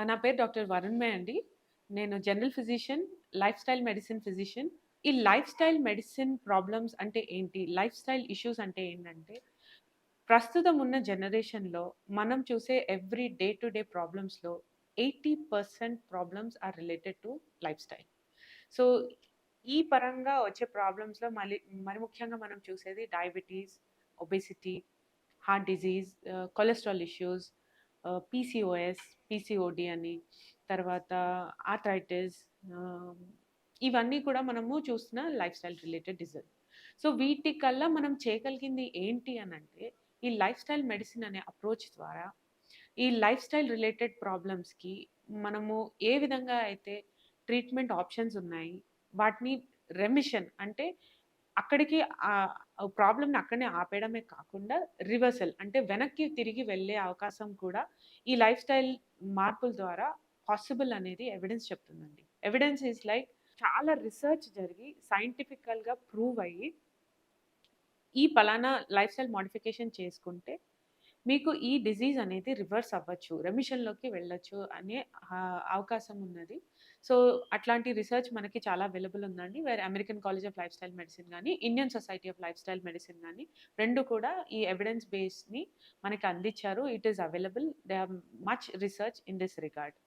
నా పేరు డాక్టర్ వరుణ్‌మే అండి. నేను general physician, life style medicine physician. ఈ లైఫ్ స్టైల్ మెడిసిన్ ప్రాబ్లమ్స్ అంటే ఏంటి? లైఫ్ స్టైల్ ఇష్యూస్ అంటే ఏంటంటే, ప్రస్తుతం ఉన్న జనరేషన్‌లో మనం చూసే ఎవ్రీ డే టు డే ప్రాబ్లమ్స్‌లో 80% problems are related to lifestyle. So, ఈ పరంగా వచ్చే ప్రాబ్లమ్స్‌లో మరి ముఖ్యంగా మనం చూసేది diabetes, obesity, heart disease, cholesterol issues, PCOD అని, తర్వాత ఆర్థరైటిస్, ఆహ్, ఇవన్నీ కూడా మనము చూస్తున్న lifestyle related disease. So, వీటికల్లా మనం చేయగలిగింది ఏంటి అనంటే, ఈ లైఫ్ స్టైల్ మెడిసిన్ అనే అప్రోచ్ ద్వారా ఈ లైఫ్ స్టైల్ రిలేటెడ్ ప్రాబ్లమ్స్‌కి మనము ఏ విధంగా అయితే ట్రీట్మెంట్ ఆప్షన్స్ ఉన్నాయి, వాటిని రెమిషన్ అంటే అక్కడికి ప్రాబ్లమ్‌ని అక్కడనే ఆపేయడమే కాకుండా రివర్సల్ అంటే వెనక్కి తిరిగి వెళ్ళే అవకాశం కూడా ఈ లైఫ్ స్టైల్ మార్పుల ద్వారా పాసిబుల్ అనేది ఎవిడెన్స్ చెప్తుందండి. ఎవిడెన్స్ ఈస్ లైక్ చాలా రిసర్చ్ జరిగి సైంటిఫికల్‌గా ప్రూవ్ అయ్యి ఈ పలానా లైఫ్ స్టైల్ మోడిఫికేషన్ చేసుకుంటే మీకు ఈ డిజీజ్ అనేది రివర్స్ అవ్వచ్చు. రెమిషన్‌లోకి వెళ్ళొచ్చు అనే అవకాశం ఉన్నది. సో, అట్లాంటి రిసర్చ్ మనకి చాలా అవైలబుల్ ఉందండి. వేరే American college of lifestyle medicine గాని, Indian society of lifestyle medicine గాని 2 కూడా ఈ ఎవిడెన్స్ బేస్‌ని మనకి అందించారు. It is available. They have much research in this regard.